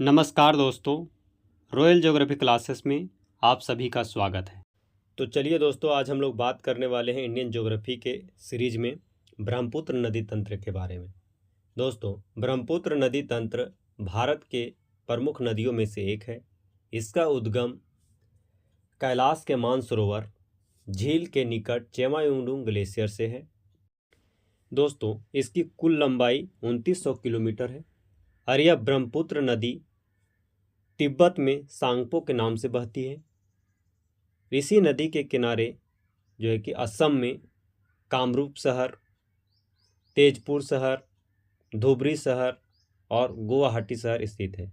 नमस्कार दोस्तों, royal geography classes में आप सभी का स्वागत है। तो चलिए दोस्तों, आज हम लोग बात करने वाले हैं इंडियन ज्योग्राफी के सीरीज में ब्रह्मपुत्र नदी तंत्र के बारे में। दोस्तों, ब्रह्मपुत्र नदी तंत्र भारत के प्रमुख नदियों में से एक है। इसका उद्गम कैलाश के मानसरोवर झील के निकट चेमायुंडुंग ग्लेशियर से है। दोस्तों, इसकी कुल लंबाई 2900 किलोमीटर है और यह ब्रह्मपुत्र नदी तिब्बत में सांगपो के नाम से बहती है। इसी नदी के किनारे जो है कि असम में कामरूप शहर, तेजपुर शहर, धुबरी शहर और गुवाहाटी शहर स्थित है।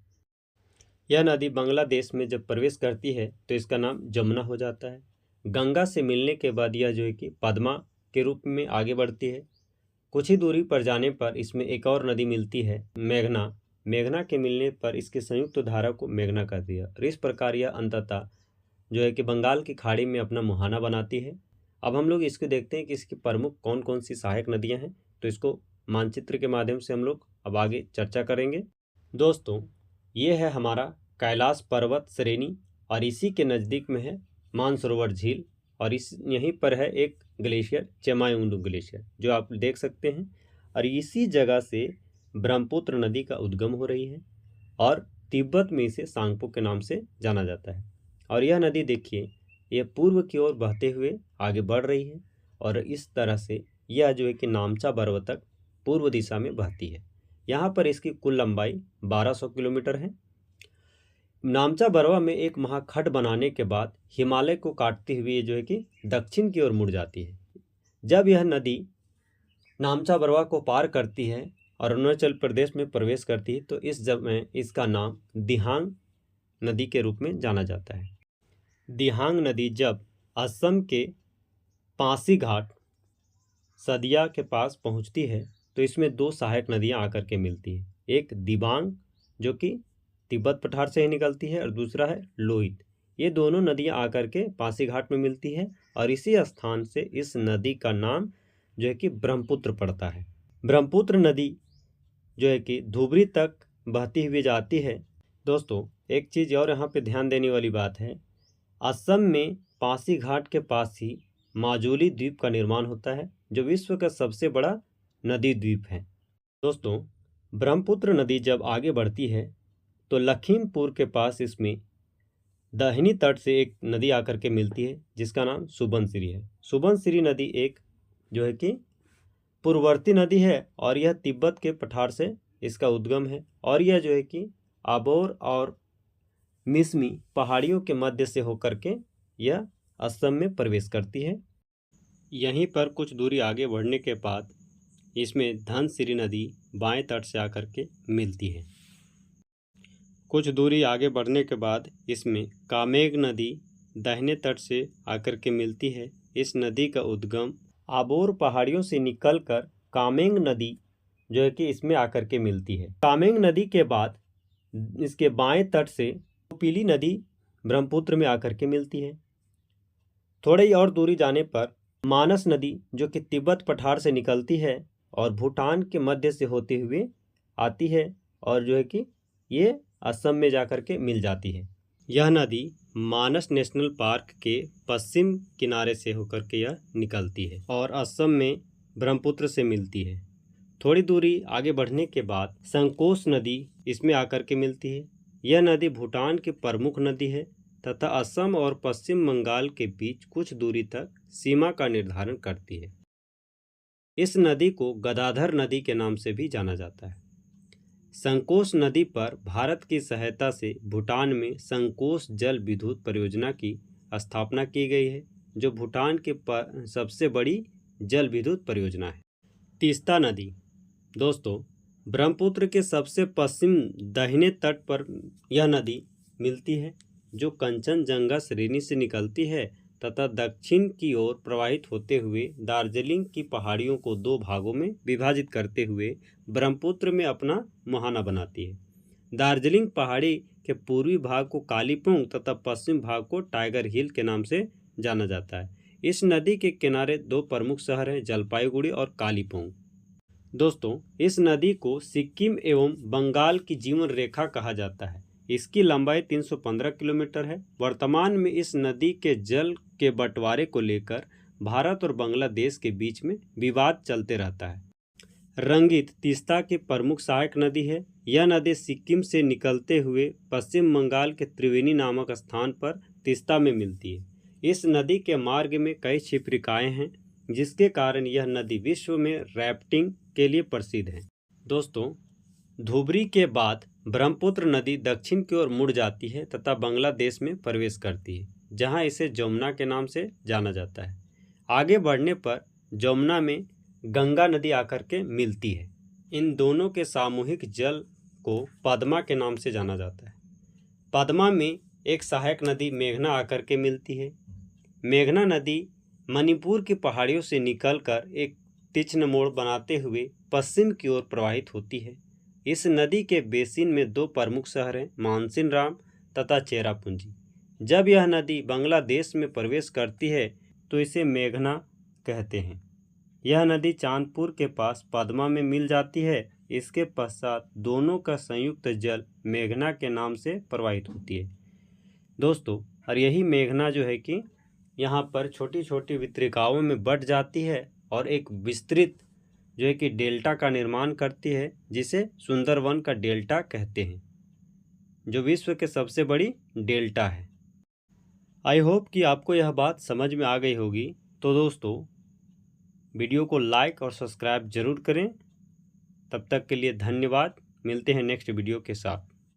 यह नदी बांग्लादेश में जब प्रवेश करती है तो इसका नाम जमुना हो जाता है। गंगा से मिलने के बाद यह जो है कि पद्मा के रूप में आगे बढ़ती है। कुछ ही दूरी पर जाने पर इसमें एक और नदी मिलती है, मेघना। मेघना के मिलने पर इसके संयुक्त धारा को मेघना कर दिया और इस प्रकार यह अंततः जो है कि बंगाल की खाड़ी में अपना मुहाना बनाती है। अब हम लोग इसको देखते हैं कि इसकी प्रमुख कौन कौन सी सहायक नदियां हैं, तो इसको मानचित्र के माध्यम से हम लोग अब आगे चर्चा करेंगे। दोस्तों, ये है हमारा कैलाश पर्वत श्रेणी और इसी के नज़दीक में है मानसरोवर झील और इस यहीं पर है एक ग्लेशियर, चेमायुंडुंग ग्लेशियर, जो आप देख सकते हैं। और इसी जगह से ब्रह्मपुत्र नदी का उद्गम हो रही है और तिब्बत में इसे सांगपो के नाम से जाना जाता है। और यह नदी देखिए, यह पूर्व की ओर बहते हुए आगे बढ़ रही है और इस तरह से यह जो है कि नामचा बरवा तक पूर्व दिशा में बहती है। यहाँ पर इसकी कुल लंबाई 1200 किलोमीटर है। नामचा बरवा में एक महाखंड बनाने के बाद हिमालय को काटते हुए जो है कि दक्षिण की ओर मुड़ जाती है। जब यह नदी नामचा बरवा को पार करती है और अरुणाचल प्रदेश में प्रवेश करती है तो इस समय इसका नाम दिहांग नदी के रूप में जाना जाता है। दिहांग नदी जब असम के पासीघाट सदिया के पास पहुंचती है तो इसमें दो सहायक नदियां आकर के मिलती है। एक दिबांग जो कि तिब्बत पठार से ही निकलती है और दूसरा है लोहित। ये दोनों नदियां आकर के पासीघाट में मिलती है और इसी स्थान से इस नदी का नाम जो है कि ब्रह्मपुत्र पड़ता है। ब्रह्मपुत्र नदी जो है कि धुबरी तक बहती हुई जाती है। दोस्तों, एक चीज़ और यहाँ पे ध्यान देने वाली बात है, असम में पासीघाट के पास ही माजुली द्वीप का निर्माण होता है जो विश्व का सबसे बड़ा नदी द्वीप है। दोस्तों, ब्रह्मपुत्र नदी जब आगे बढ़ती है तो लखीमपुर के पास इसमें दाहिनी तट से एक नदी आकर के मिलती है जिसका नाम सुबनसिरी है। सुबनसिरी नदी एक जो है कि पूर्ववर्ती नदी है और यह तिब्बत के पठार से इसका उद्गम है और यह जो है कि अबोर और मिसमी पहाड़ियों के मध्य से होकर के यह असम में प्रवेश करती है। यहीं पर कुछ दूरी आगे बढ़ने के बाद इसमें धनसिरी नदी बाएं तट से आकर के मिलती है। कुछ दूरी आगे बढ़ने के बाद इसमें कामेंग नदी दाहिने तट से आकर के मिलती है। इस नदी का उद्गम आबोर पहाड़ियों से निकलकर कामेंग नदी जो है कि इसमें आकर के मिलती है। कामेंग नदी के बाद इसके बाएं तट से पीली नदी ब्रह्मपुत्र में आकर के मिलती है। थोड़ी और दूरी जाने पर मानस नदी जो कि तिब्बत पठार से निकलती है और भूटान के मध्य से होते हुए आती है और जो है कि ये असम में जाकर के मिल जाती है। यह नदी मानस नेशनल पार्क के पश्चिम किनारे से होकर के यह निकलती है और असम में ब्रह्मपुत्र से मिलती है। थोड़ी दूरी आगे बढ़ने के बाद संकोश नदी इसमें आकर के मिलती है। यह नदी भूटान की प्रमुख नदी है तथा असम और पश्चिम बंगाल के बीच कुछ दूरी तक सीमा का निर्धारण करती है। इस नदी को गदाधर नदी के नाम से भी जाना जाता है। संकोश नदी पर भारत की सहायता से भूटान में संकोश जल विद्युत परियोजना की स्थापना की गई है जो भूटान की सबसे बड़ी जल विद्युत परियोजना है। तीस्ता नदी, दोस्तों, ब्रह्मपुत्र के सबसे पश्चिम दाहिने तट पर यह नदी मिलती है जो कंचनजंगा श्रेणी से निकलती है तथा दक्षिण की ओर प्रवाहित होते हुए दार्जिलिंग की पहाड़ियों को दो भागों में विभाजित करते हुए ब्रह्मपुत्र में अपना मुहाना बनाती है। दार्जिलिंग पहाड़ी के पूर्वी भाग को कालीपोंग तथा पश्चिम भाग को टाइगर हिल के नाम से जाना जाता है। इस नदी के किनारे दो प्रमुख शहर हैं, जलपाईगुड़ी और कालीपोंग। दोस्तों, इस नदी को सिक्किम एवं बंगाल की जीवन रेखा कहा जाता है। इसकी लंबाई 315 किलोमीटर है। वर्तमान में इस नदी के जल के बंटवारे को लेकर भारत और बांग्लादेश के बीच में विवाद चलते रहता है। रंगीत तीस्ता की प्रमुख सहायक नदी है। यह नदी सिक्किम से निकलते हुए पश्चिम बंगाल के त्रिवेणी नामक स्थान पर तीस्ता में मिलती है। इस नदी के मार्ग में कई छिपरिकाएँ हैं, जिसके कारण यह नदी विश्व में राफ्टिंग के लिए प्रसिद्ध है। दोस्तों, धुबरी के बाद ब्रह्मपुत्र नदी दक्षिण की ओर मुड़ जाती है तथा बांग्लादेश में प्रवेश करती है, जहां इसे जमुना के नाम से जाना जाता है। आगे बढ़ने पर जमुना में गंगा नदी आकर के मिलती है। इन दोनों के सामूहिक जल को पद्मा के नाम से जाना जाता है। पद्मा में एक सहायक नदी मेघना आकर के मिलती है। मेघना नदी मणिपुर की पहाड़ियों से निकलकर एक तीक्ष्ण मोड़ बनाते हुए पश्चिम की ओर प्रवाहित होती है। इस नदी के बेसिन में दो प्रमुख शहर हैं, मानसिनराम तथा चेरापूंजी। जब यह नदी बांग्लादेश में प्रवेश करती है तो इसे मेघना कहते हैं। यह नदी चांदपुर के पास पद्मा में मिल जाती है। इसके पश्चात दोनों का संयुक्त जल मेघना के नाम से प्रवाहित होती है। दोस्तों, और यही मेघना जो है कि यहाँ पर छोटी छोटी वितरिकाओं में बट जाती है और एक विस्तृत जो है कि डेल्टा का निर्माण करती है, जिसे सुंदरवन का डेल्टा कहते हैं, जो विश्व के सबसे बड़ी डेल्टा है। आई होप कि आपको यह बात समझ में आ गई होगी। तो दोस्तों, वीडियो को लाइक और सब्सक्राइब जरूर करें। तब तक के लिए धन्यवाद। मिलते हैं नेक्स्ट वीडियो के साथ।